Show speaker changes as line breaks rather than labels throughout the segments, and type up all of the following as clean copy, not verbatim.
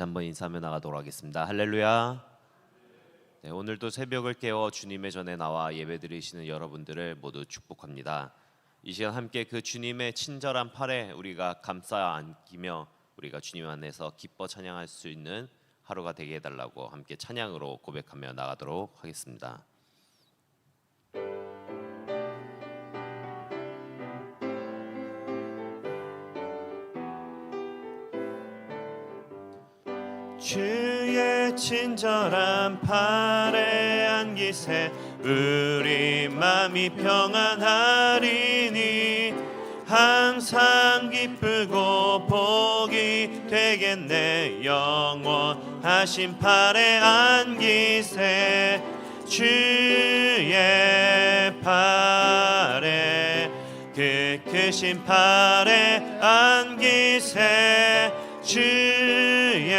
한번 인사하며 나가도록 하겠습니다. 할렐루야. 네, 오늘도 새벽을 깨워 주님의 전에 나와 예배드리시는 여러분들을 모두 축복합니다. 이 시간 함께 그 주님의 친절한 팔에 우리가 감싸 안기며 우리가 주님 안에서 기뻐 찬양할 수 있는 하루가 되게 해달라고 함께 찬양으로 고백하며 나가도록 하겠습니다. 주의 친절한 팔에 안기세 우리 맘이 평안하리니 항상 기쁘고 복이 되겠네. 영원하신 팔에 안기세 주의 팔에 그 크신 팔에 안기세 주의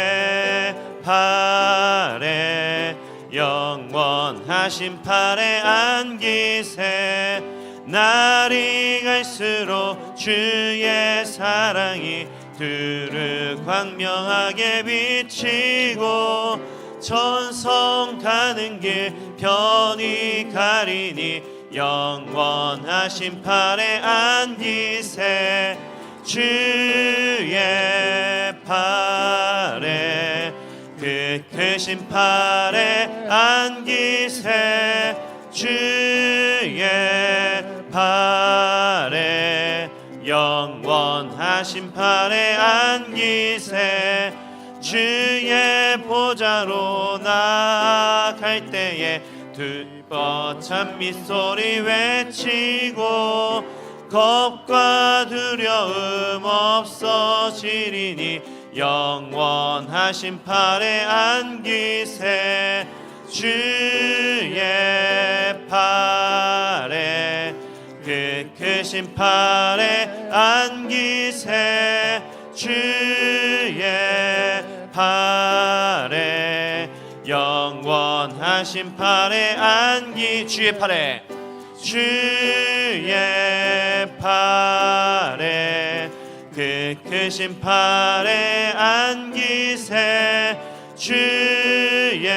팔에 영원하신 팔에 안기세 날이 갈수록 주의 사랑이 두루 광명하게 비치고 천성 가는 길 편히 가리니 영원하신 팔에 안기세 주의 팔에 그 크신 팔에 안기세 주의 팔에 영원하신 팔에 안기세 주의 보좌로 나아갈 때에 두뻗찬 미소리 외치고 겁과 두려움 없어지리니 영원하신 팔에 안기세 주의 팔에 그 크신 팔에 안기세 주의 팔에 영원하신 팔에 주의 팔에 주의 팔에 그 크신 팔에 안기세 주의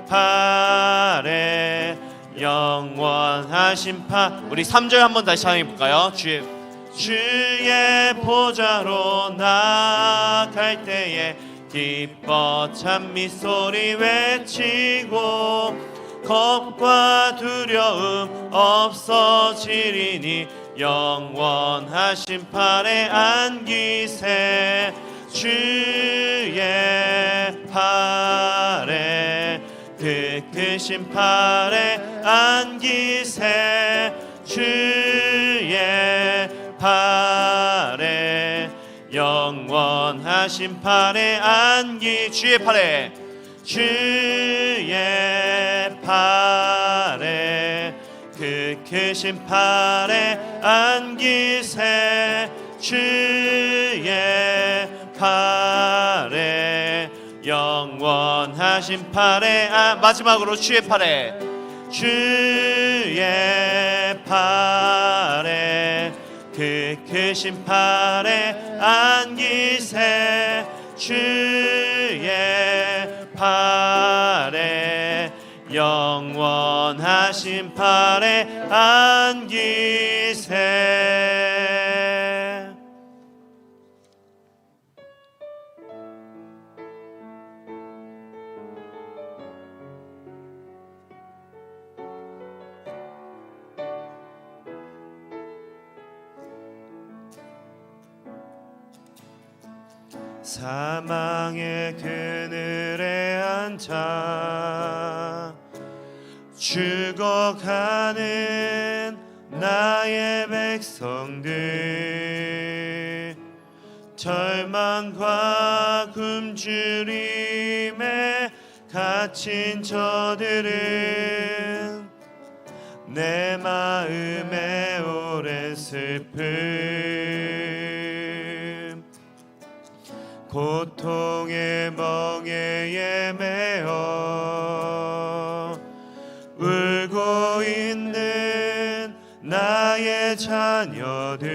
팔에 영원하신 우리 3절 한번 다시 찬양해 볼까요? 주의 보좌로 나아갈 때에 기뻐 찬미 소리 외치고 겁과 두려움 없어지리니 영원하신 팔에 안기세 주의 팔에 그 크신 팔에 안기세 주의 팔에 영원하신 팔에 주의 팔에 그 크신 팔에 안기세 주의 팔에 영원하신 팔에 마지막으로 주의 팔에 그 크신 팔에 안기세 주의 팔에 영원하신 팔에 안기세. 사망의 그늘에 앉아 죽어가는 나의 백성들 절망과 굶주림에 갇힌 저들은 내 마음에 오랜 슬픔 고통의 멍에에 매어 울고 있는 나의 자녀들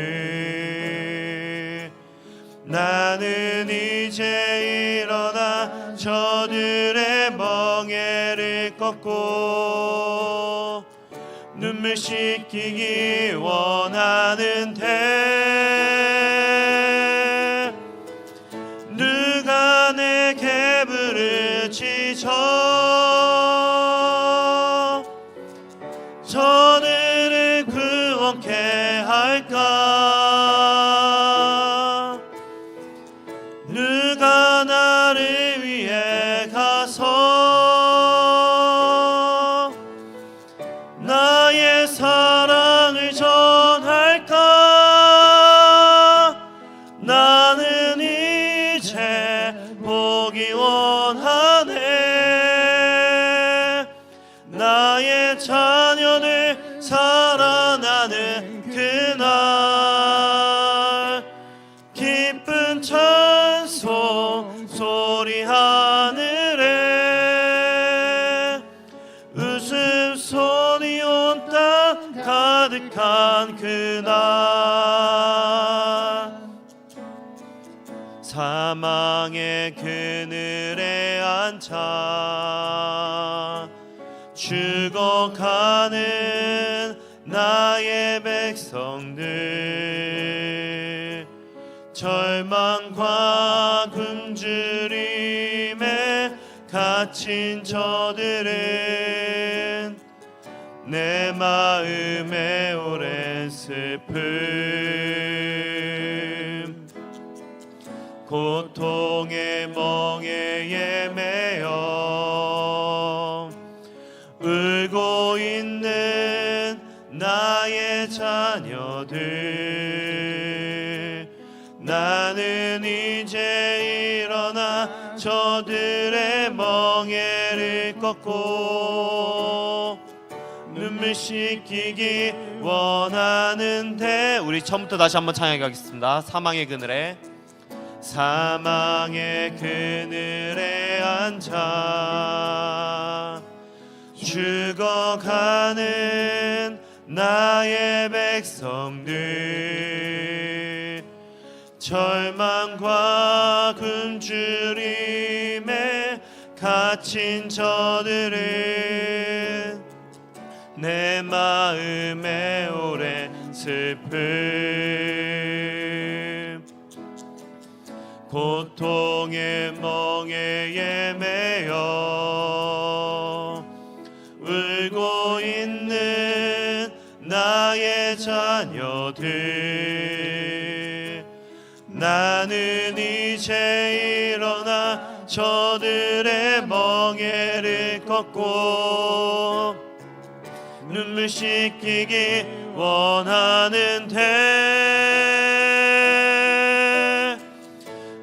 나는 이제 일어나 저들의 멍에를 꺾고 눈물 씻기기 원하는데 누가 내게 부르짖어 저들을 구원케 할까? 누가 나를 위해 가서 나의 사랑을 전할까? 나는 이제 보기 원하네. 나의 자녀들 살아나는 그날 기쁜 찬송 소리 하늘에 웃음소리 온 땅 가득한 그날 사망의 그늘에 앉아 죽어가는 나의 백성들 절망과 굶주림에 갇힌 저들은 내 마음에 오랜 슬픔 고통의 멍에에 매여 울고 있는 나의 자녀들 나는 이제 일어나 저들의 멍에를 꺾고 눈물 씻기기 원하는데 우리 처음부터 다시 한번 찬양해 가겠습니다. 사망의 그늘에 사망의 그늘에 앉아 죽어가는 나의 백성들 절망과 굶주림에 갇힌 저들은 내 마음에 오랜 슬픔 고통의 멍에에 매여 울고 있는 나의 자녀들 나는 이제 일어나 저들의 멍에를 꺾고 눈물 씻기기 원하는데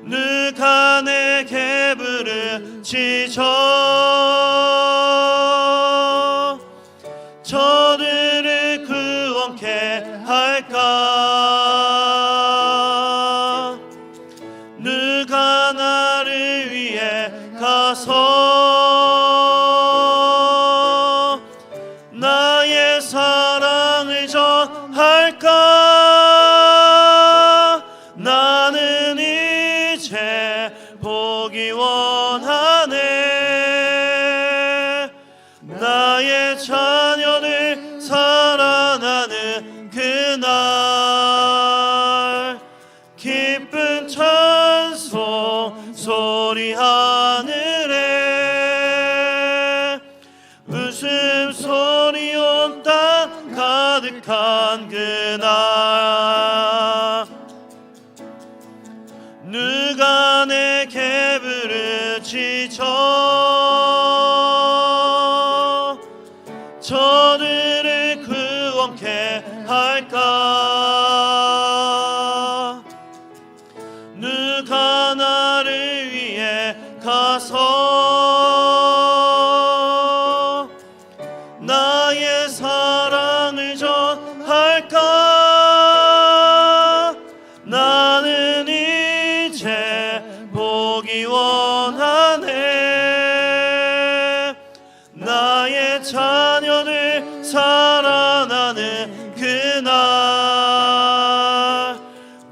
누가 내게 부르짖어 저들을 구원케 할까? 누가 나를 위해 가서 나의 사랑을 전할까? 나는 이제 보기 원하네. 나의 자녀들 살아나는 그날 기쁜 찬송 소리 하늘에 웃음소리 온 땅 가득한 그날 누가 내게 부르짖어 저들을 구원케 할까? 누가 나를 위해 가서 나의 사랑을 전할까? 나는 이제 보기 원하네. 나의 자녀들 살아나는 그날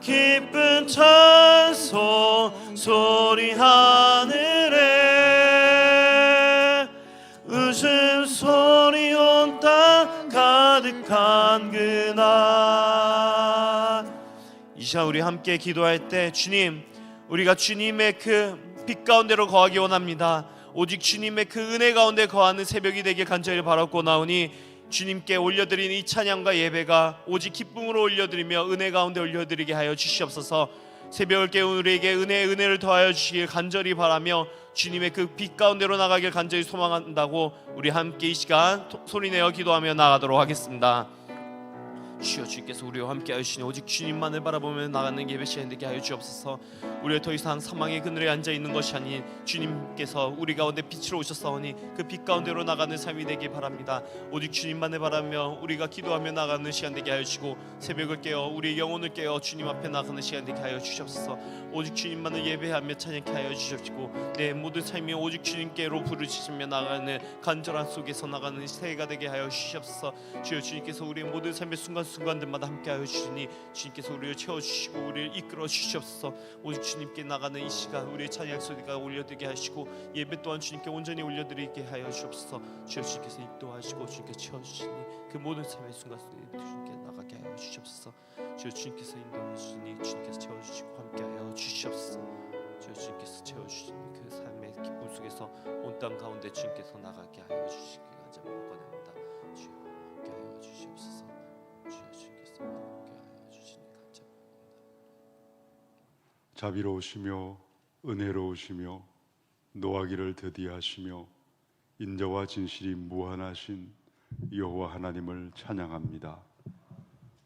기쁜 찬송 소리 하늘에 가득한 그날. 이 시간 우리 함께 기도할 때 주님, 우리가 주님의 그 빛 가운데로 거하기 원합니다. 오직 주님의 그 은혜 가운데 거하는 새벽이 되길 간절히 바라고 나오니 주님께 올려드리는 이 찬양과 예배가 오직 기쁨으로 올려드리며 은혜 가운데 올려드리게 하여 주시옵소서. 새벽을 깨운 우리에게 은혜를 더하여 주시길 간절히 바라며 주님의 그 빛 가운데로 나가길 간절히 소망한다고 우리 함께 이 시간 소리내어 기도하며 나가도록 하겠습니다. 주여, 주님께서 우리와 함께 하시니 오직 주님만을 바라보며 나가는 예배 시간 되게 하여 주옵소서. 우리가 더 이상 사망의 그늘에 앉아 있는 것이 아닌 주님께서 우리 가운데 빛으로 오셨사오니 그 빛 가운데로 나가는 삶이 되길 바랍니다. 오직 주님만을 바라며 우리가 기도하며 나가는 시간 되게 하여 주시고 새벽을 깨어 우리의 영혼을 깨어 주님 앞에 나가는 시간 되게 하여 주시옵소서. 오직 주님만을 예배하며 찬양케 하여 주시옵시고 내 모든 삶이 오직 주님께로 부르짖으며 나가는 간절한 속에서 나가는 새해가 되게 하여 주시옵소서. 주여, 주님께서 우리의 모든 삶의 순간순간들마다 함께하여 주시니 주님께서 우리를 채워주시고 우리를 이끌어 주시옵소서. 오직 주님께 나가는 이 시간 우리의 찬양 소리가 올려드리게 하시고 예배 또한 주님께 온전히 올려드리게 하여 주옵소서. 주여, 주님께서 인도하시고 주님께 채워주시니 그 모든 삶의 순간순간들 주님께 나가게 하여 주시옵소서. 주여, 주님께서 인도하시니 주님께서 채워주시고 함께하여 주시옵소서. 주여, 주님께서 채워주시니 그 삶의 기쁨 속에서 온 땅 가운데 주님께서 나가게 하여 주시기 간절히 원합니다. 주여, 함께하여 주시옵소서. 주여, 주님께서 함께하여 주시니 간절히
자비로우시며 은혜로우시며 노하기를 더디하시며 인자와 진실이 무한하신 여호와 하나님을 찬양합니다.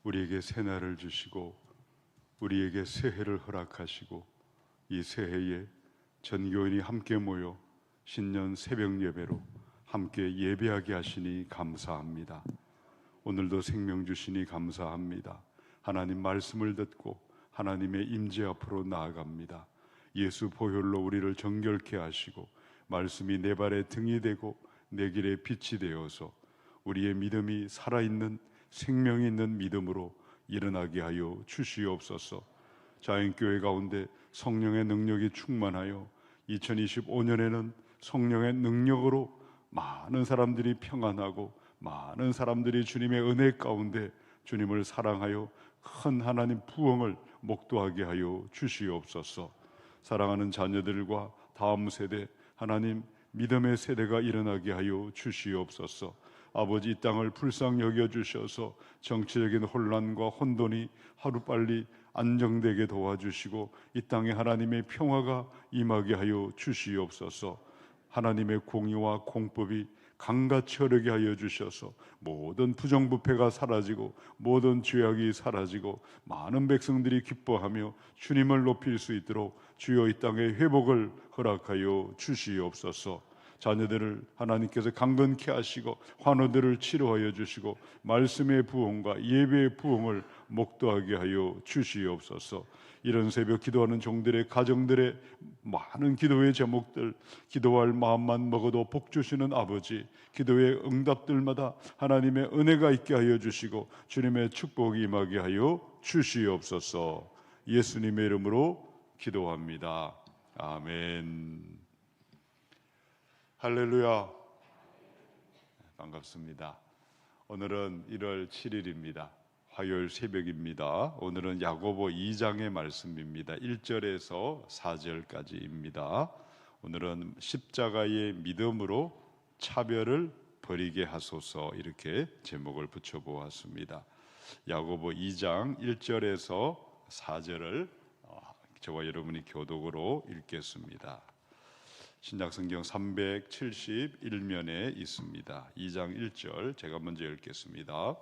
우리에게 새날을 주시고 우리에게 새해를 허락하시고 이 새해에 전교인이 함께 모여 신년 새벽 예배로 함께 예배하게 하시니 감사합니다. 오늘도 생명 주시니 감사합니다. 하나님 말씀을 듣고 하나님의 임재 앞으로 나아갑니다. 예수 보혈로 우리를 정결케 하시고 말씀이 내 발의 등이 되고 내 길의 빛이 되어서 우리의 믿음이 살아있는 생명이 있는 믿음으로 일어나게 하여 주시옵소서. 자연교회 가운데 성령의 능력이 충만하여 2025년에는 성령의 능력으로 많은 사람들이 평안하고 많은 사람들이 주님의 은혜 가운데 주님을 사랑하여 큰 하나님 부흥을 목도하게 하여 주시옵소서. 사랑하는 자녀들과 다음 세대 하나님 믿음의 세대가 일어나게 하여 주시옵소서. 아버지, 이 땅을 불쌍히 여겨주셔서 정치적인 혼란과 혼돈이 하루빨리 안정되게 도와주시고 이 땅에 하나님의 평화가 임하게 하여 주시옵소서. 하나님의 공의와 공법이 강같이 흐르게 하여 주셔서 모든 부정부패가 사라지고 모든 죄악이 사라지고 많은 백성들이 기뻐하며 주님을 높일 수 있도록 주여 이 땅에 회복을 허락하여 주시옵소서. 자녀들을 하나님께서 강건케 하시고 환우들을 치료하여 주시고 말씀의 부흥과 예배의 부흥을 목도하게 하여 주시옵소서. 이런 새벽 기도하는 종들의 가정들의 많은 기도의 제목들, 기도할 마음만 먹어도 복 주시는 아버지, 기도의 응답들마다 하나님의 은혜가 있게 하여 주시고 주님의 축복이 임하게 하여 주시옵소서. 예수님의 이름으로 기도합니다. 아멘. 할렐루야. 반갑습니다. 오늘은 1월 7일입니다. 화요일 새벽입니다. 오늘은 야고보 2장의 말씀입니다. 1절에서 4절까지입니다. 오늘은 십자가의 믿음으로 차별을 버리게 하소서, 이렇게 제목을 붙여보았습니다. 야고보 2장 1절에서 4절을 저와 여러분이 교독으로 읽겠습니다. 신약성경 371면에 있습니다. 2장 1절 제가 먼저 읽겠습니다.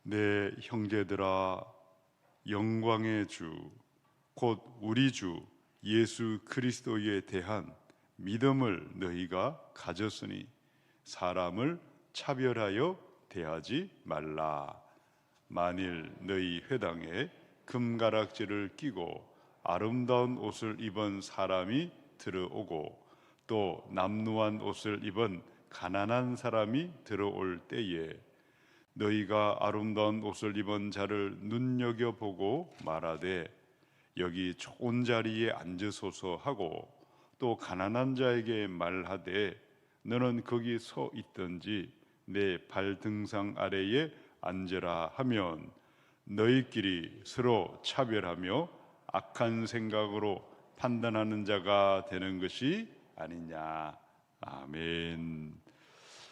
내 형제들아, 영광의 주 곧 우리 주 예수 그리스도에 대한 믿음을 너희가 가졌으니 사람을 차별하여 대하지 말라. 만일 너희 회당에 금가락지를 끼고 아름다운 옷을 입은 사람이 들어오고 또 남루한 옷을 입은 가난한 사람이 들어올 때에 너희가 아름다운 옷을 입은 자를 눈여겨보고 말하되 여기 좋은 자리에 앉으소서 하고 또 가난한 자에게 말하되 너는 거기 서 있든지 내 발등상 아래에 앉으라 하면 너희끼리 서로 차별하며 악한 생각으로 판단하는 자가 되는 것이 아니냐. 아멘.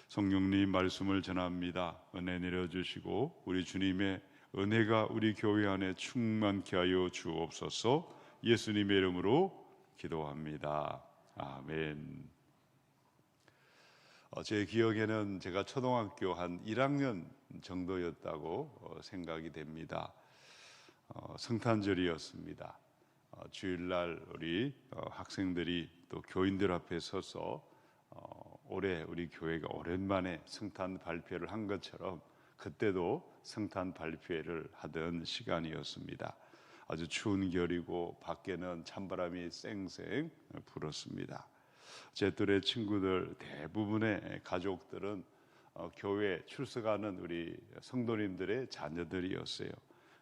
성령님 말씀을 전합니다. 은혜 내려주시고 우리 주님의 은혜가 우리 교회 안에 충만케 하여 주옵소서. 예수님의 이름으로 기도합니다. 아멘. 제 기억에는 제가 초등학교 한 1학년 정도였다고 생각이 됩니다. 성탄절이었습니다. 주일날 우리 학생들이 또 교인들 앞에 서서 올해 우리 교회가 오랜만에 성탄 발표를 한 것처럼 그때도 성탄 발표회를 하던 시간이었습니다. 아주 추운 겨울이고 밖에는 찬바람이 쌩쌩 불었습니다. 제 또래 친구들 대부분의 가족들은 교회 출석하는 우리 성도님들의 자녀들이었어요.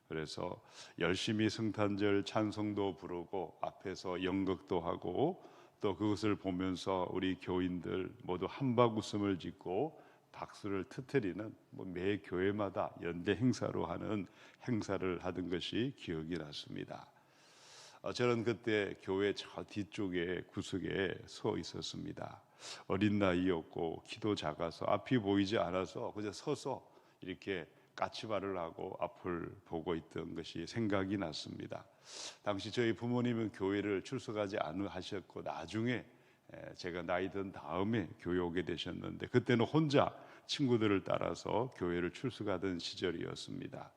그래서 열심히 성탄절 찬송도 부르고 앞에서 연극도 하고 또 그것을 보면서 우리 교인들 모두 한박 웃음을 짓고 박수를 터뜨리는 매 교회마다 연대 행사로 하는 행사를 하던 것이 기억이 났습니다. 저는 그때 교회 저 뒤쪽에 구석에 서 있었습니다. 어린 나이였고 키도 작아서 앞이 보이지 않아서 그저 서서 이렇게 까치발을 하고 앞을 보고 있던 것이 생각이 났습니다. 당시 저희 부모님은 교회를 출석하지 않으셨고 나중에 제가 나이 든 다음에 교회 오게 되셨는데 그때는 혼자 친구들을 따라서 교회를 출석하던 시절이었습니다.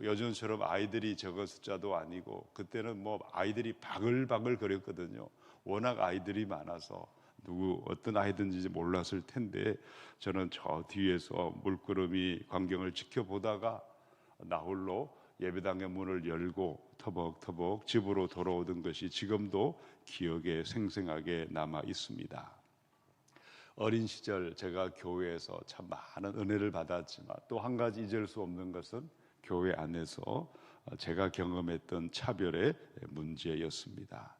요즘처럼 아이들이 적은 숫자도 아니고 그때는 아이들이 바글바글 거렸거든요. 워낙 아이들이 많아서 누구 어떤 아이든지 몰랐을 텐데 저는 저 뒤에서 물끄러미 광경을 지켜보다가 나 홀로 예배당의 문을 열고 터벅터벅 집으로 돌아오던 것이 지금도 기억에 생생하게 남아 있습니다. 어린 시절 제가 교회에서 참 많은 은혜를 받았지만 또 한 가지 잊을 수 없는 것은 교회 안에서 제가 경험했던 차별의 문제였습니다.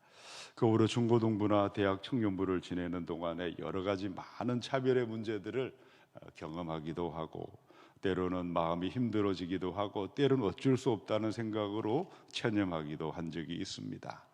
그 후로 중고등부나 대학 청년부를 지내는 동안에 여러 가지 많은 차별의 문제들을 경험하기도 하고 때로는 마음이 힘들어지기도 하고 때로는 어쩔 수 없다는 생각으로 체념하기도 한 적이 있습니다.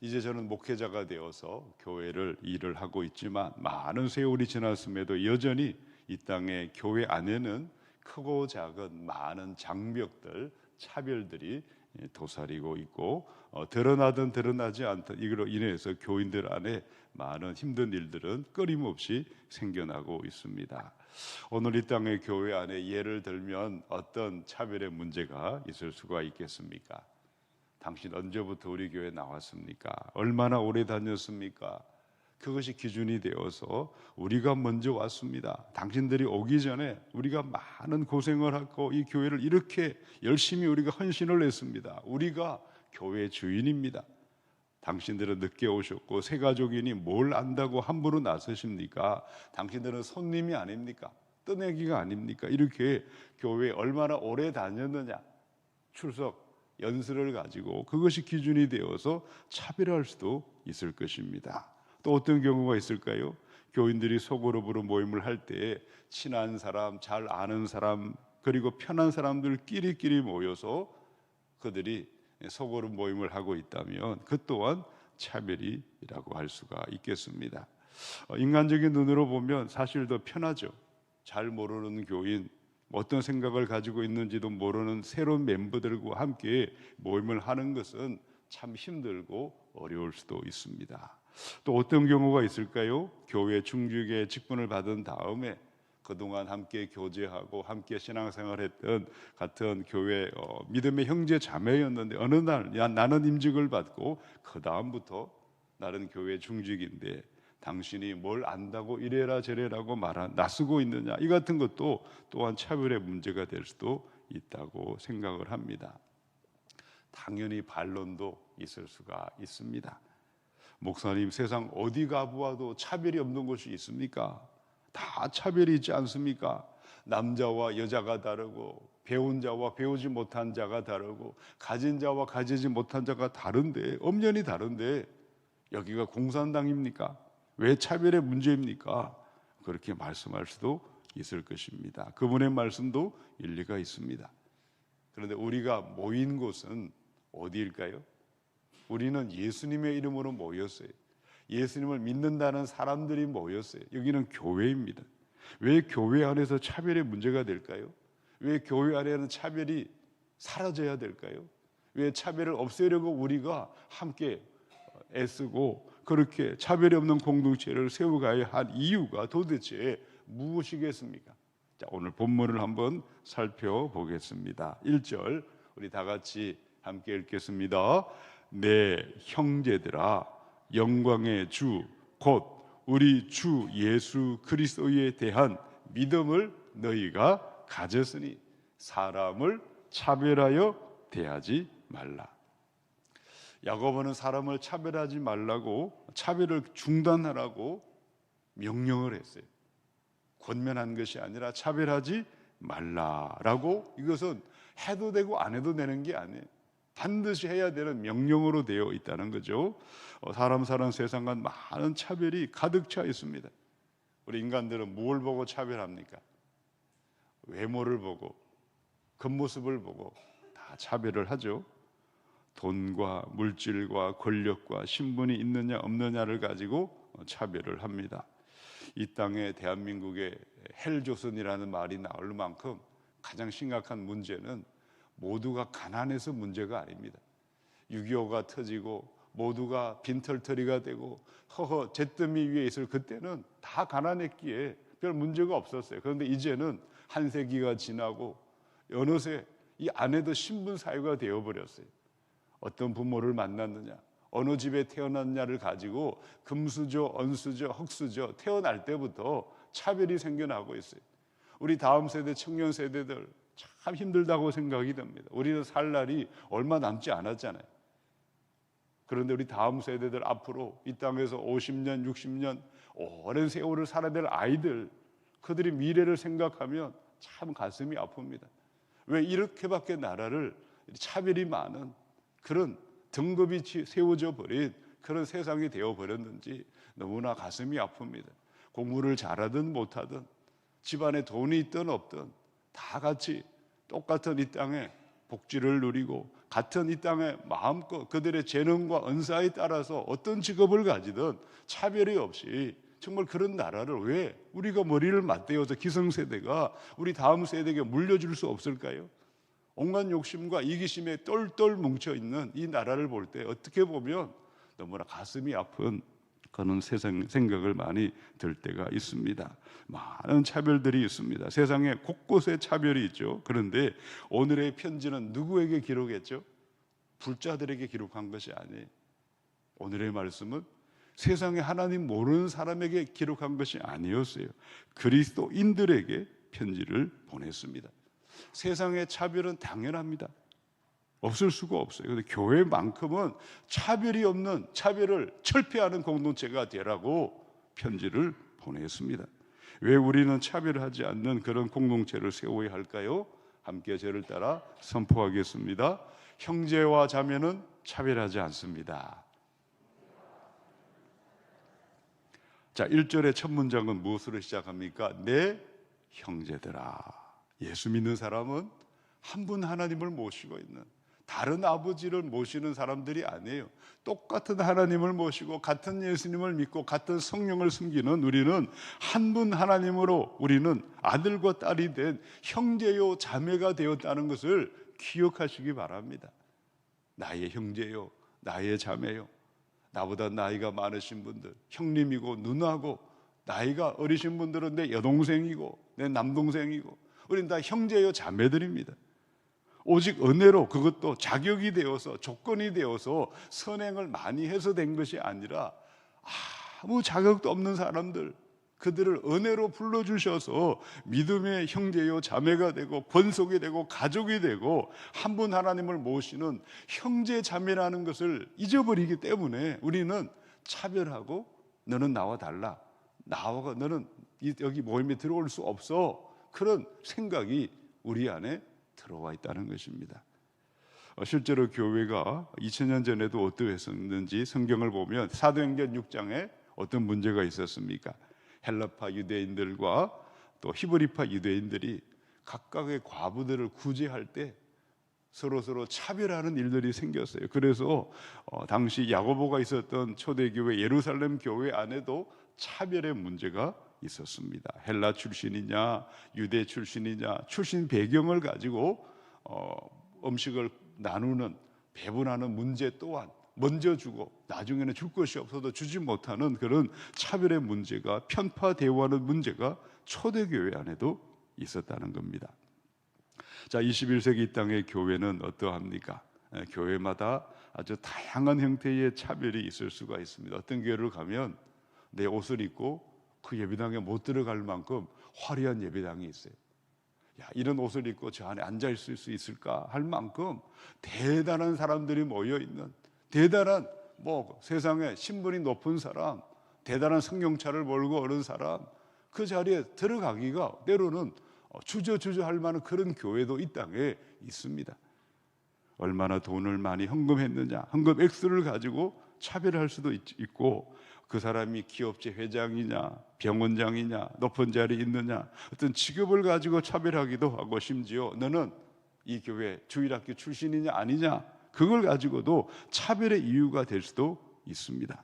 이제 저는 목회자가 되어서 교회를 일을 하고 있지만 많은 세월이 지났음에도 여전히 이 땅의 교회 안에는 크고 작은 많은 장벽들, 차별들이 도사리고 있고 드러나든 드러나지 않든 이로 인해서 교인들 안에 많은 힘든 일들은 끊임없이 생겨나고 있습니다. 오늘 이 땅의 교회 안에 예를 들면 어떤 차별의 문제가 있을 수가 있겠습니까? 당신 언제부터 우리 교회에 나왔습니까? 얼마나 오래 다녔습니까? 그것이 기준이 되어서 우리가 먼저 왔습니다. 당신들이 오기 전에 우리가 많은 고생을 하고 이 교회를 이렇게 열심히 우리가 헌신을 했습니다. 우리가 교회 주인입니다. 당신들은 늦게 오셨고 새 가족이니 뭘 안다고 함부로 나서십니까? 당신들은 손님이 아닙니까? 떠내기가 아닙니까? 이렇게 교회에 얼마나 오래 다녔느냐, 출석 연수를 가지고 그것이 기준이 되어서 차별할 수도 있을 것입니다. 또 어떤 경우가 있을까요? 교인들이 소그룹으로 모임을 할 때 친한 사람, 잘 아는 사람, 그리고 편한 사람들끼리 모여서 그들이 소그룹 모임을 하고 있다면 그 또한 차별이라고 할 수가 있겠습니다. 인간적인 눈으로 보면 사실 더 편하죠. 잘 모르는 교인, 어떤 생각을 가지고 있는지도 모르는 새로운 멤버들과 함께 모임을 하는 것은 참 힘들고 어려울 수도 있습니다. 또 어떤 경우가 있을까요? 교회 중직의 직분을 받은 다음에 그동안 함께 교제하고 함께 신앙생활했던 같은 교회 믿음의 형제 자매였는데 어느 날 나는 임직을 받고 그 다음부터 나는 교회 중직인데 당신이 뭘 안다고 이래라 저래라고 나서고 있느냐, 이 같은 것도 또한 차별의 문제가 될 수도 있다고 생각을 합니다. 당연히 반론도 있을 수가 있습니다. 목사님, 세상 어디 가보아도 차별이 없는 곳이 있습니까? 다 차별이 있지 않습니까? 남자와 여자가 다르고 배운 자와 배우지 못한 자가 다르고 가진 자와 가지지 못한 자가 다른데, 엄연히 다른데 여기가 공산당입니까? 왜 차별의 문제입니까? 그렇게 말씀할 수도 있을 것입니다. 그분의 말씀도 일리가 있습니다. 그런데 우리가 모인 곳은 어디일까요? 우리는 예수님의 이름으로 모였어요. 예수님을 믿는다는 사람들이 모였어요. 여기는 교회입니다. 왜 교회 안에서 차별의 문제가 될까요? 왜 교회 안에는 차별이 사라져야 될까요? 왜 차별을 없애려고 우리가 함께 애쓰고 그렇게 차별이 없는 공동체를 세워가야 할 이유가 도대체 무엇이겠습니까? 자, 오늘 본문을 한번 살펴보겠습니다. 1절 우리 다 같이 함께 읽겠습니다. 내 형제들아, 영광의 주 곧 우리 주 예수 그리스도에 대한 믿음을 너희가 가졌으니 사람을 차별하여 대하지 말라. 야고보는 사람을 차별하지 말라고, 차별을 중단하라고 명령을 했어요. 권면한 것이 아니라 차별하지 말라라고, 이것은 해도 되고 안 해도 되는 게 아니에요. 반드시 해야 되는 명령으로 되어 있다는 거죠. 사람 사는 세상과 많은 차별이 가득 차 있습니다. 우리 인간들은 뭘 보고 차별합니까? 외모를 보고, 겉모습을 보고 다 차별을 하죠. 돈과 물질과 권력과 신분이 있느냐 없느냐를 가지고 차별을 합니다. 이 땅에 대한민국의 헬조선이라는 말이 나올 만큼 가장 심각한 문제는 모두가 가난해서 문제가 아닙니다. 6.25가 터지고 모두가 빈털터리가 되고 허허 잿더미 위에 있을 그때는 다 가난했기에 별 문제가 없었어요. 그런데 이제는 한 세기가 지나고 어느새 이 안에도 신분 사유가 되어버렸어요. 어떤 부모를 만났느냐, 어느 집에 태어났냐를 가지고 금수저, 언수저, 흙수저 태어날 때부터 차별이 생겨나고 있어요. 우리 다음 세대, 청년 세대들 참 힘들다고 생각이 됩니다. 우리는 살 날이 얼마 남지 않았잖아요. 그런데 우리 다음 세대들 앞으로 이 땅에서 50년, 60년 오랜 세월을 살아야 될 아이들, 그들의 미래를 생각하면 참 가슴이 아픕니다. 왜 이렇게밖에 나라를 차별이 많은 그런 등급이 세워져 버린 그런 세상이 되어버렸는지 너무나 가슴이 아픕니다. 공부를 잘하든 못하든 집안에 돈이 있든 없든 다 같이 똑같은 이 땅에 복지를 누리고 같은 이 땅에 마음껏 그들의 재능과 은사에 따라서 어떤 직업을 가지든 차별이 없이 정말 그런 나라를 왜 우리가 머리를 맞대어서 기성세대가 우리 다음 세대에게 물려줄 수 없을까요? 온갖 욕심과 이기심에 똘똘 뭉쳐있는 이 나라를 볼 때 어떻게 보면 너무나 가슴이 아픈 그런 세상 생각을 많이 들 때가 있습니다. 많은 차별들이 있습니다. 세상에 곳곳에 차별이 있죠. 그런데 오늘의 편지는 누구에게 기록했죠? 불자들에게 기록한 것이 아니에요. 오늘의 말씀은 세상에 하나님 모르는 사람에게 기록한 것이 아니었어요. 그리스도인들에게 편지를 보냈습니다. 세상의 차별은 당연합니다. 없을 수가 없어요. 그런데 교회만큼은 차별이 없는, 차별을 철폐하는 공동체가 되라고 편지를 보냈습니다. 왜 우리는 차별하지 않는 그런 공동체를 세워야 할까요? 함께 저를 따라 선포하겠습니다. 형제와 자매는 차별하지 않습니다. 자, 1절의 첫 문장은 무엇으로 시작합니까? 내 형제들아. 예수 믿는 사람은 한 분 하나님을 모시고 있는, 다른 아버지를 모시는 사람들이 아니에요. 똑같은 하나님을 모시고 같은 예수님을 믿고 같은 성령을 숨기는 우리는 한 분 하나님으로 우리는 아들과 딸이 된 형제요 자매가 되었다는 것을 기억하시기 바랍니다. 나의 형제요, 나의 자매요, 나보다 나이가 많으신 분들, 형님이고 누나고, 나이가 어리신 분들은 내 여동생이고 내 남동생이고, 우리는 다 형제요 자매들입니다. 오직 은혜로, 그것도 자격이 되어서, 조건이 되어서 선행을 많이 해서 된 것이 아니라 아무 자격도 없는 사람들, 그들을 은혜로 불러주셔서 믿음의 형제요 자매가 되고 권속이 되고 가족이 되고 한 분 하나님을 모시는 형제 자매라는 것을 잊어버리기 때문에 우리는 차별하고 너는 나와 달라, 나와 너는 여기 모임에 들어올 수 없어, 그런 생각이 우리 안에 들어와 있다는 것입니다. 실제로 교회가 2000년 전에도 어떠했었는지 성경을 보면 사도행전 6장에 어떤 문제가 있었습니까? 헬라파 유대인들과 또 히브리파 유대인들이 각각의 과부들을 구제할 때 서로 차별하는 일들이 생겼어요. 그래서 당시 야고보가 있었던 초대교회 예루살렘 교회 안에도 차별의 문제가 있었습니다. 헬라 출신이냐 유대 출신이냐 출신 배경을 가지고 음식을 나누는 배분하는 문제 또한 먼저 주고 나중에는 줄 것이 없어도 주지 못하는 그런 차별의 문제가 편파되어 하는 문제가 초대교회 안에도 있었다는 겁니다. 자, 21세기 이 땅의 교회는 어떠합니까? 교회마다 아주 다양한 형태의 차별이 있을 수가 있습니다. 어떤 교회를 가면 내 옷을 입고 그 예배당에 못 들어갈 만큼 화려한 예배당이 있어요. 야, 이런 옷을 입고 저 안에 앉아 있을 수 있을까 할 만큼 대단한 사람들이 모여 있는 대단한 세상에 신분이 높은 사람, 대단한 성경차를 몰고 오는 사람, 그 자리에 들어가기가 때로는 주저할 만한 그런 교회도 이 땅에 있습니다. 얼마나 돈을 많이 헌금했느냐, 헌금 액수를 가지고 차별할 수도 있고, 그 사람이 기업체 회장이냐 병원장이냐 높은 자리에 있느냐 어떤 직업을 가지고 차별하기도 하고, 심지어 너는 이 교회 주일학교 출신이냐 아니냐 그걸 가지고도 차별의 이유가 될 수도 있습니다.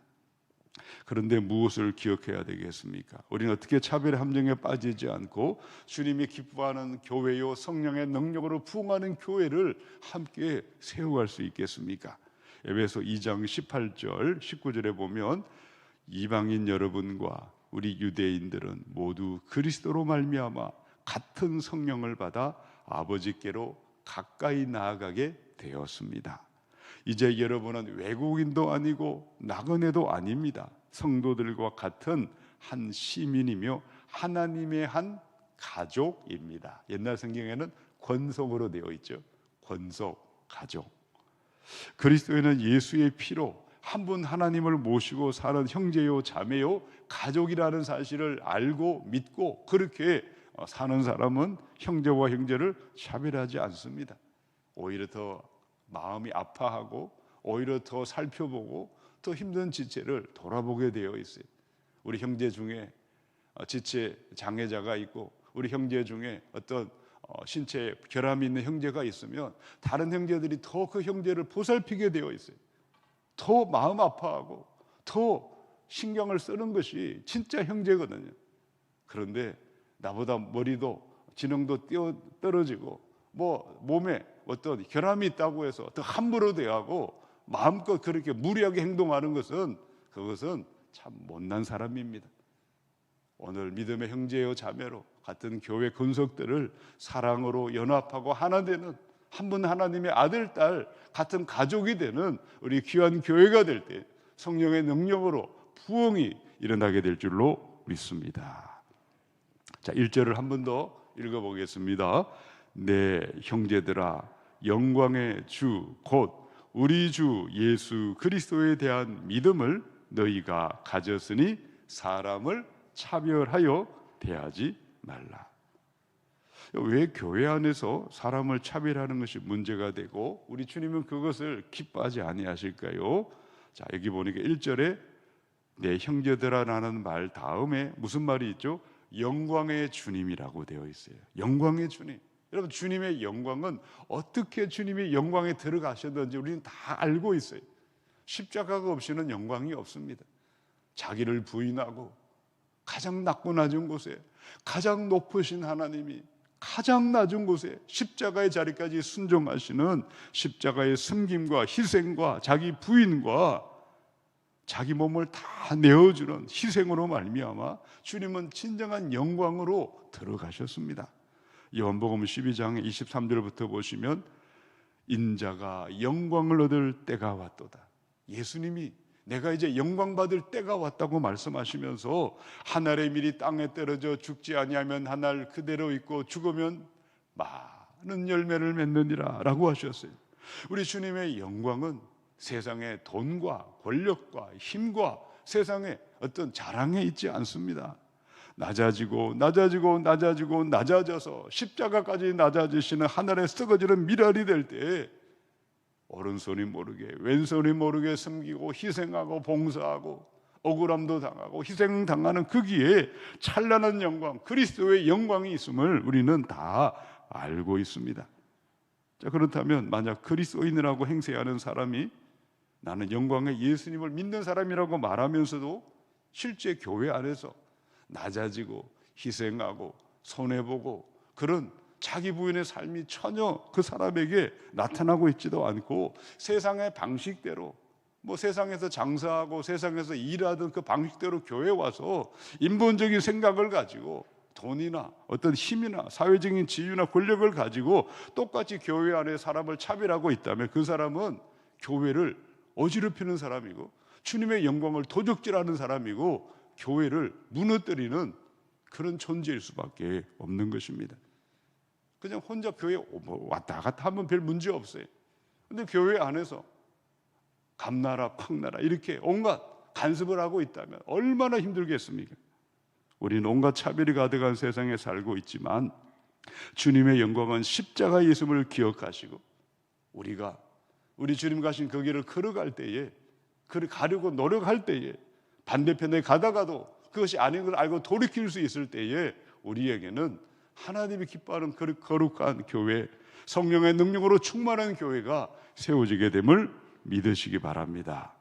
그런데 무엇을 기억해야 되겠습니까? 우리는 어떻게 차별의 함정에 빠지지 않고 주님이 기뻐하는 교회요 성령의 능력으로 부흥하는 교회를 함께 세워갈 수 있겠습니까? 에베소 2장 18절 19절에 보면 이방인 여러분과 우리 유대인들은 모두 그리스도로 말미암아 같은 성령을 받아 아버지께로 가까이 나아가게 되었습니다. 이제 여러분은 외국인도 아니고 나그네도 아닙니다. 성도들과 같은 한 시민이며 하나님의 한 가족입니다. 옛날 성경에는 권속으로 되어 있죠. 권속, 가족. 그리스도에는 예수의 피로 한 분 하나님을 모시고 사는 형제요 자매요 가족이라는 사실을 알고 믿고 그렇게 사는 사람은 형제와 형제를 차별하지 않습니다. 오히려 더 마음이 아파하고 오히려 더 살펴보고 더 힘든 지체를 돌아보게 되어 있어요. 우리 형제 중에 지체 장애자가 있고 우리 형제 중에 어떤 신체 결함이 있는 형제가 있으면 다른 형제들이 더 그 형제를 보살피게 되어 있어요. 더 마음 아파하고 더 신경을 쓰는 것이 진짜 형제거든요. 그런데 나보다 머리도 지능도 떨어지고 몸에 어떤 결함이 있다고 해서 더 함부로 대하고 마음껏 그렇게 무리하게 행동하는 것은 그것은 참 못난 사람입니다. 오늘 믿음의 형제요 자매로 같은 교회 근속들을 사랑으로 연합하고 하나 되는 한 분 하나님의 아들, 딸 같은 가족이 되는 우리 귀한 교회가 될 때 성령의 능력으로 부흥이 일어나게 될 줄로 믿습니다. 자, 1절을 한 번 더 읽어보겠습니다. 내 형제들아 영광의 주 곧 우리 주 예수 그리스도에 대한 믿음을 너희가 가졌으니 사람을 차별하여 대하지 말라. 왜 교회 안에서 사람을 차별하는 것이 문제가 되고 우리 주님은 그것을 기뻐하지 아니하실까요? 자, 여기 보니까 1절에 내 형제들아라는 말 다음에 무슨 말이 있죠? 영광의 주님이라고 되어 있어요. 영광의 주님. 여러분, 주님의 영광은 어떻게 주님이 영광에 들어가셨는지 우리는 다 알고 있어요. 십자가가 없이는 영광이 없습니다. 자기를 부인하고 가장 낮고 낮은 곳에 가장 높으신 하나님이 가장 낮은 곳에 십자가의 자리까지 순종하시는 십자가의 숨김과 희생과 자기 부인과 자기 몸을 다 내어주는 희생으로 말미암아 주님은 진정한 영광으로 들어가셨습니다. 요한복음 12장 23절부터 보시면 인자가 영광을 얻을 때가 왔도다. 예수님이 내가 이제 영광 받을 때가 왔다고 말씀하시면서 하늘의 밀이 땅에 떨어져 죽지 아니하면 하늘 그대로 있고 죽으면 많은 열매를 맺느니라 라고 하셨어요. 우리 주님의 영광은 세상의 돈과 권력과 힘과 세상의 어떤 자랑에 있지 않습니다. 낮아지고 낮아져서 십자가까지 낮아지시는 하늘에 썩어지는 미랄이 될 때 오른손이 모르게 왼손이 모르게 섬기고 희생하고 봉사하고 억울함도 당하고 희생당하는 거기에 찬란한 영광, 그리스도의 영광이 있음을 우리는 다 알고 있습니다. 자, 그렇다면 만약 그리스도인이라고 행세하는 사람이 나는 영광의 예수님을 믿는 사람이라고 말하면서도 실제 교회 안에서 낮아지고 희생하고 손해보고 그런 자기 부인의 삶이 전혀 그 사람에게 나타나고 있지도 않고 세상의 방식대로 세상에서 장사하고 세상에서 일하던 그 방식대로 교회에 와서 인본적인 생각을 가지고 돈이나 어떤 힘이나 사회적인 지위나 권력을 가지고 똑같이 교회 안에 사람을 차별하고 있다면 그 사람은 교회를 어지럽히는 사람이고 주님의 영광을 도적질하는 사람이고 교회를 무너뜨리는 그런 존재일 수밖에 없는 것입니다. 그냥 혼자 교회 왔다 갔다 하면 별 문제 없어요. 근데 교회 안에서 감나라 팡나라 이렇게 온갖 간섭을 하고 있다면 얼마나 힘들겠습니까? 우리는 온갖 차별이 가득한 세상에 살고 있지만 주님의 영광은 십자가의 예수님을 기억하시고 우리가 우리 주님 가신 그 길을 걸어갈 때에 가려고 노력할 때에 반대편에 가다가도 그것이 아닌 걸 알고 돌이킬 수 있을 때에 우리에게는 하나님이 기뻐하는 그 거룩한 교회, 성령의 능력으로 충만한 교회가 세워지게 됨을 믿으시기 바랍니다.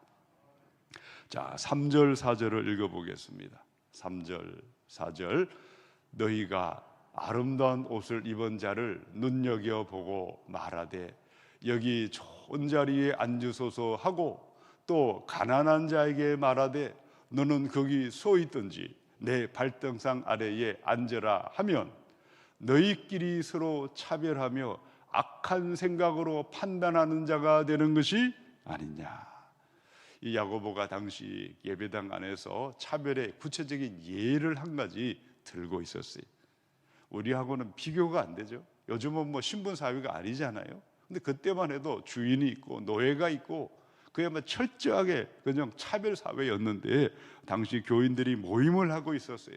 자, 3절 4절을 읽어보겠습니다. 3절 4절 너희가 아름다운 옷을 입은 자를 눈여겨보고 말하되 여기 좋은 자리에 앉으소서 하고 또 가난한 자에게 말하되 너는 거기 서 있든지 내 발등상 아래에 앉으라 하면 너희끼리 서로 차별하며 악한 생각으로 판단하는 자가 되는 것이 아니냐. 이 야고보가 당시 예배당 안에서 차별의 구체적인 예를 한 가지 들고 있었어요. 우리하고는 비교가 안 되죠. 요즘은 신분 사회가 아니잖아요. 근데 그때만 해도 주인이 있고 노예가 있고 그야말로 철저하게 그냥 차별 사회였는데 당시 교인들이 모임을 하고 있었어요.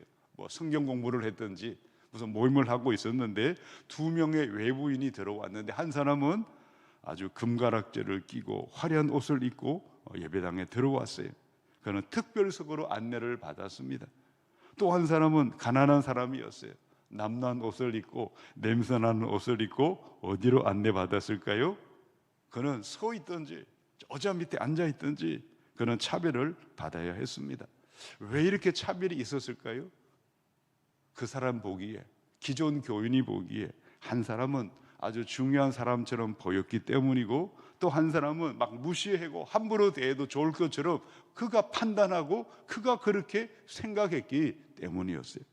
성경 공부를 했든지 무슨 모임을 하고 있었는데 2명의 외부인이 들어왔는데 한 사람은 아주 금가락지를 끼고 화려한 옷을 입고 예배당에 들어왔어요. 그는 특별석으로 안내를 받았습니다. 또 한 사람은 가난한 사람이었어요. 남난 옷을 입고 냄새나는 옷을 입고 어디로 안내받았을까요? 그는 서 있든지 의자 밑에 앉아 있든지 그는 차별을 받아야 했습니다. 왜 이렇게 차별이 있었을까요? 그 사람 보기에, 기존 교인이 보기에 한 사람은 아주 중요한 사람처럼 보였기 때문이고 또 한 사람은 막 무시하고 함부로 대해도 좋을 것처럼 그가 판단하고 그가 그렇게 생각했기 때문이었어요.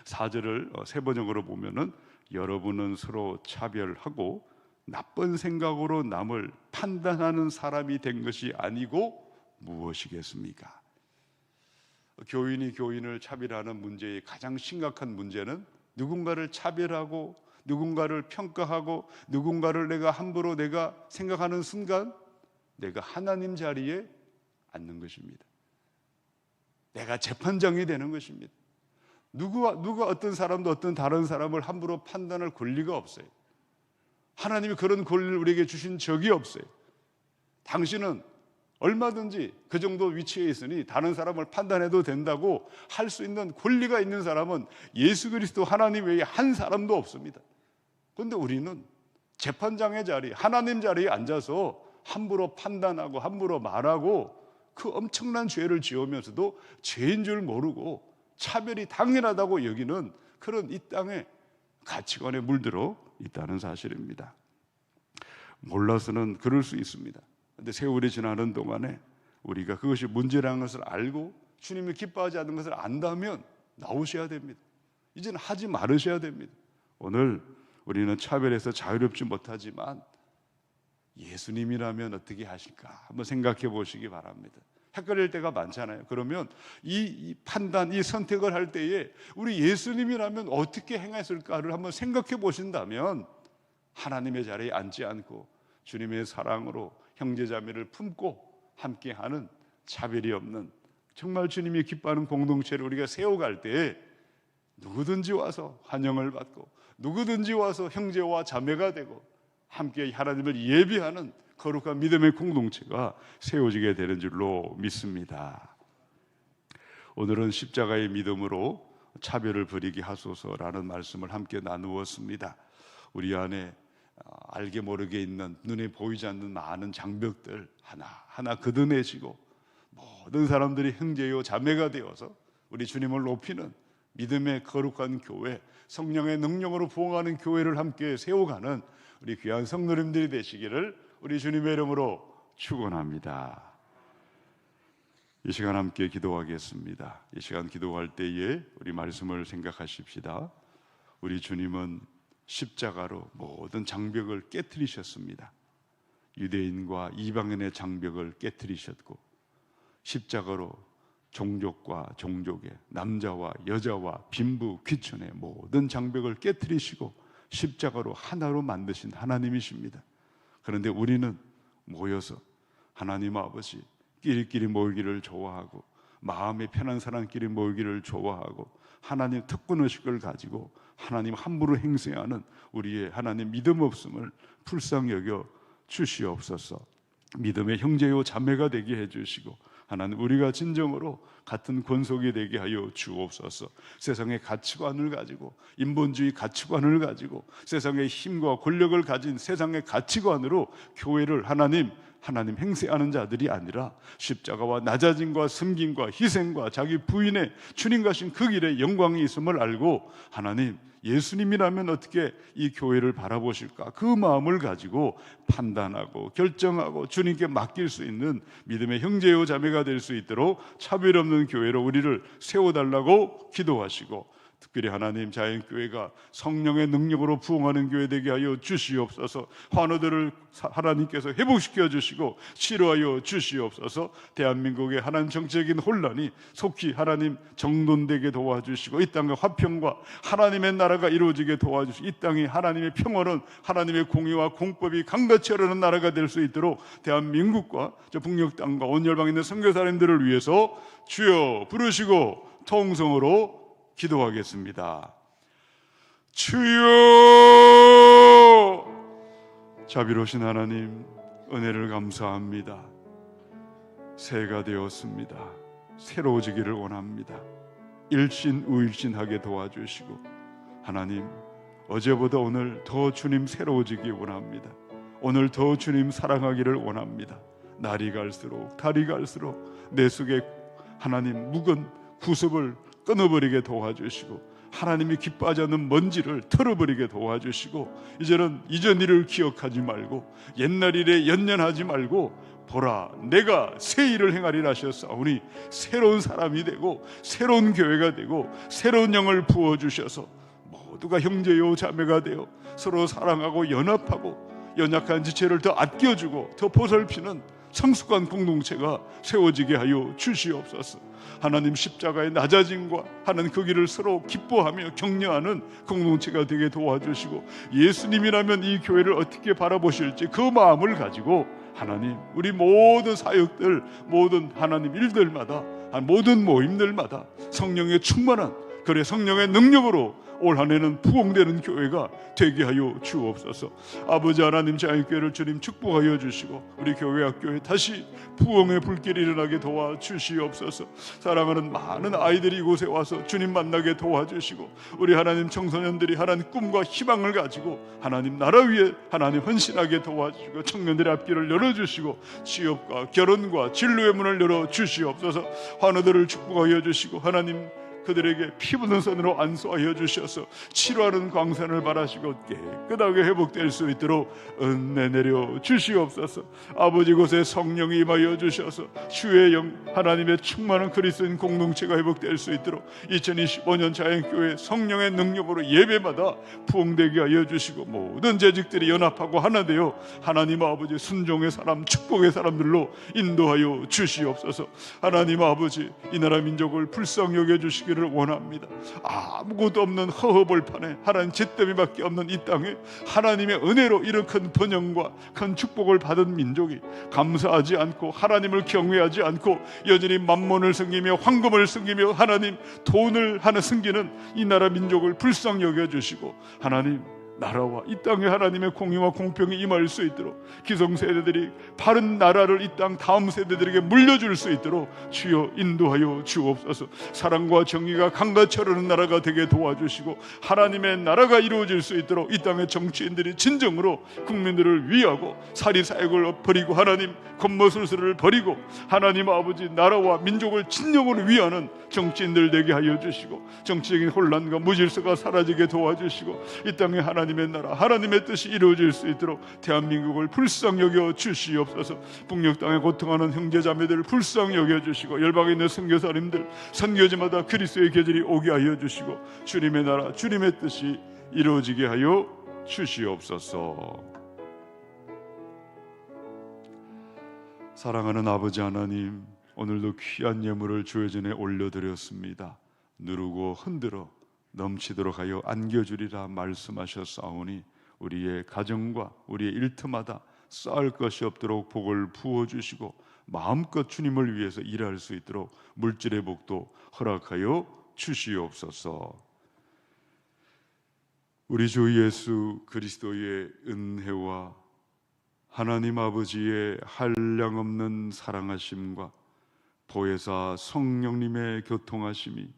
4절을 세 번역으로 보면은 여러분은 서로 차별하고 나쁜 생각으로 남을 판단하는 사람이 된 것이 아니고 무엇이겠습니까? 교인이 교인을 차별하는 문제의 가장 심각한 문제는 누군가를 차별하고 누군가를 평가하고 누군가를 내가 함부로 내가 생각하는 순간 내가 하나님 자리에 앉는 것입니다. 내가 재판장이 되는 것입니다. 누가 어떤 사람도 어떤 다른 사람을 함부로 판단할 권리가 없어요. 하나님이 그런 권리를 우리에게 주신 적이 없어요. 당신은 얼마든지 그 정도 위치에 있으니 다른 사람을 판단해도 된다고 할 수 있는 권리가 있는 사람은 예수 그리스도 하나님 외에 한 사람도 없습니다. 그런데 우리는 재판장의 자리, 하나님 자리에 앉아서 함부로 판단하고 함부로 말하고 그 엄청난 죄를 지으면서도 죄인 줄 모르고 차별이 당연하다고 여기는 그런 이 땅의 가치관에 물들어 있다는 사실입니다. 몰라서는 그럴 수 있습니다. 그런데 세월이 지나는 동안에 우리가 그것이 문제라는 것을 알고 주님이 기뻐하지 않는 것을 안다면 나오셔야 됩니다. 이제는 하지 말으셔야 됩니다. 오늘 우리는 차별에서 자유롭지 못하지만 예수님이라면 어떻게 하실까 한번 생각해 보시기 바랍니다. 헷갈릴 때가 많잖아요. 그러면 이 판단, 이 선택을 할 때에 우리 예수님이라면 어떻게 행했을까를 한번 생각해 보신다면 하나님의 자리에 앉지 않고 주님의 사랑으로 형제자매를 품고 함께하는 차별이 없는 정말 주님이 기뻐하는 공동체를 우리가 세워갈 때에 누구든지 와서 환영을 받고 누구든지 와서 형제와 자매가 되고 함께 하나님을 예비하는 거룩한 믿음의 공동체가 세워지게 되는 줄로 믿습니다. 오늘은 십자가의 믿음으로 차별을 버리게 하소서라는 말씀을 함께 나누었습니다. 우리 안에 알게 모르게 있는 눈에 보이지 않는 많은 장벽들 하나하나 걷어내시고 모든 사람들이 형제요 자매가 되어서 우리 주님을 높이는 믿음의 거룩한 교회, 성령의 능력으로 부흥하는 교회를 함께 세워가는 우리 귀한 성도님들이 되시기를 우리 주님의 이름으로 축원합니다. 이 시간 함께 기도하겠습니다. 이 시간 기도할 때에 우리 말씀을 생각하십시다. 우리 주님은 십자가로 모든 장벽을 깨뜨리셨습니다. 유대인과 이방인의 장벽을 깨뜨리셨고, 십자가로 종족과 종족의, 남자와 여자와 빈부 귀천의 모든 장벽을 깨뜨리시고 십자가로 하나로 만드신 하나님이십니다. 그런데 우리는 모여서 하나님 아버지 끼리끼리 모이기를 좋아하고, 마음이 편한 사람끼리 모이기를 좋아하고, 하나님 특권의식을 가지고 하나님 함부로 행세하는 우리의 하나님 믿음 없음을 불쌍히 여겨 주시옵소서. 믿음의 형제요 자매가 되게 해주시고, 하나님 우리가 진정으로 같은 권속이 되게 하여 주옵소서. 세상의 가치관을 가지고, 인본주의 가치관을 가지고, 세상의 힘과 권력을 가진 세상의 가치관으로 교회를 하나님 행세하는 자들이 아니라 십자가와 낮아짐과 섬김과 희생과 자기 부인의 주님 가신 그 길에 영광이 있음을 알고, 하나님 예수님이라면 어떻게 이 교회를 바라보실까, 그 마음을 가지고 판단하고 결정하고 주님께 맡길 수 있는 믿음의 형제요 자매가 될 수 있도록 차별 없는 교회로 우리를 세워달라고 기도하시고, 특별히 하나님 자연교회가 성령의 능력으로 부흥하는 교회 되게 하여 주시옵소서. 환우들을 하나님께서 회복시켜 주시고 치료하여 주시옵소서. 대한민국의 하나님 정치적인 혼란이 속히 하나님 정돈되게 도와주시고, 이 땅의 화평과 하나님의 나라가 이루어지게 도와주시고, 이 땅이 하나님의 평화는 하나님의 공의와 공법이 강같이 흐르는 나라가 될 수 있도록 대한민국과 저 북녘 땅과 온 열방에 있는 선교사님들을 위해서 주여 부르시고 통성으로 기도하겠습니다. 주여, 자비로우신 하나님 은혜를 감사합니다. 새해가 되었습니다. 새로워지기를 원합니다. 일신우일신하게 도와주시고, 하나님 어제보다 오늘 더 주님 새로워지기 원합니다. 오늘 더 주님 사랑하기를 원합니다. 날이 갈수록 달이 갈수록 내 속에 하나님 묵은 구습을 끊어버리게 도와주시고, 하나님이 기뻐하지 않는 먼지를 털어버리게 도와주시고, 이제는 이전 일을 기억하지 말고 옛날 일에 연연하지 말고, 보라 내가 새 일을 행하리라 하셨사오니 새로운 사람이 되고 새로운 교회가 되고 새로운 영을 부어주셔서 모두가 형제요 자매가 되어 서로 사랑하고 연합하고 연약한 지체를 더 아껴주고 더 보살피는 성숙한 공동체가 세워지게 하여 주시옵소서. 하나님 십자가의 낮아짐과 하는 그 길을 서로 기뻐하며 격려하는 공동체가 되게 도와주시고, 예수님이라면 이 교회를 어떻게 바라보실지 그 마음을 가지고 하나님 우리 모든 사역들, 모든 하나님 일들마다, 모든 모임들마다 성령의 충만한, 그래 성령의 능력으로 올 한해는 부흥되는 교회가 되게 하여 주옵소서. 아버지 하나님 자연교회를 주님 축복하여 주시고, 우리 교회 학교에 다시 부흥의 불길이 일어나게 도와주시옵소서. 사랑하는 많은 아이들이 이곳에 와서 주님 만나게 도와주시고, 우리 하나님 청소년들이 하나님 꿈과 희망을 가지고 하나님 나라 위에 하나님 헌신하게 도와주시고, 청년들의 앞길을 열어주시고 취업과 결혼과 진로의 문을 열어주시옵소서. 환우들을 축복하여 주시고, 하나님 그들에게 피 묻은 손으로 안수하여 주셔서 치료하는 광선을 바라시고 깨끗하게 회복될 수 있도록 은혜 내려 주시옵소서. 아버지 곳에 성령이 임하여 주셔서 주의 영 하나님의 충만한 그리스도인 공동체가 회복될 수 있도록 2025년 자연교회 성령의 능력으로 예배마다 부흥되게 하여 주시고, 모든 재직들이 연합하고 하나 되어 하나님 아버지 순종의 사람, 축복의 사람들로 인도하여 주시옵소서. 하나님 아버지 이 나라 민족을 불쌍히 여겨주시기 원합니다. 아무것도 없는 허허벌판에 하나님 잿더미밖에 없는 이 땅에 하나님의 은혜로 이런 큰 번영과 큰 축복을 받은 민족이 감사하지 않고 하나님을 경외하지 않고 여전히 만몬을 섬기며 황금을 섬기며 하나님 돈을 하나 섬기는 이 나라 민족을 불쌍히 여겨주시고, 하나님 나라와 이 땅에 하나님의 공의와 공평이 임할 수 있도록 기성세대들이 바른 나라를 이 땅 다음 세대들에게 물려줄 수 있도록 주여 인도하여 주옵소서. 사랑과 정의가 강같이 흐르는 나라가 되게 도와주시고 하나님의 나라가 이루어질 수 있도록 이 땅의 정치인들이 진정으로 국민들을 위하고 사리사욕을 버리고 하나님 겉멋술수를 버리고 하나님 아버지 나라와 민족을 진정으로 위하는 정치인들 되게 하여 주시고 정치적인 혼란과 무질서가 사라지게 도와주시고 이 땅에 하나님의 나라 하나님의 뜻이 이루어질 수 있도록 대한민국을 불쌍히 여겨 주시옵소서. 북녘 땅에 고통하는 형제자매들을 불쌍히 여겨 주시고 열방에 있는 선교사님들 선교지마다 그리스도의 계절이 오게 하여 주시고 주님의 나라 주님의 뜻이 이루어지게 하여 주시옵소서. 사랑하는 아버지 하나님, 오늘도 귀한 예물을 주의 전에 올려드렸습니다. 누르고 흔들어 넘치도록 하여 안겨주리라 말씀하셨사오니 우리의 가정과 우리의 일터마다 쌓을 것이 없도록 복을 부어주시고 마음껏 주님을 위해서 일할 수 있도록 물질의 복도 허락하여 주시옵소서. 우리 주 예수 그리스도의 은혜와 하나님 아버지의 한량없는 사랑하심과 보혜사 성령님의 교통하심이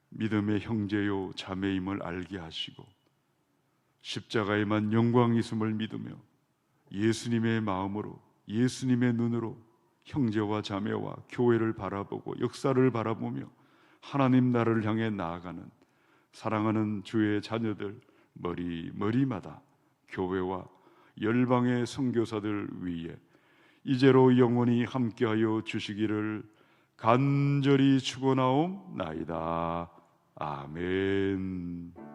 믿음의 형제요 자매임을 알게 하시고 십자가에만 영광이 있음을 믿으며 예수님의 마음으로 예수님의 눈으로 형제와 자매와 교회를 바라보고 역사를 바라보며 하나님 나라를 향해 나아가는 사랑하는 주의 자녀들 머리마다 교회와 열방의 선교사들 위에 이제로 영원히 함께하여 주시기를 간절히 축원하옵나이다. 아멘.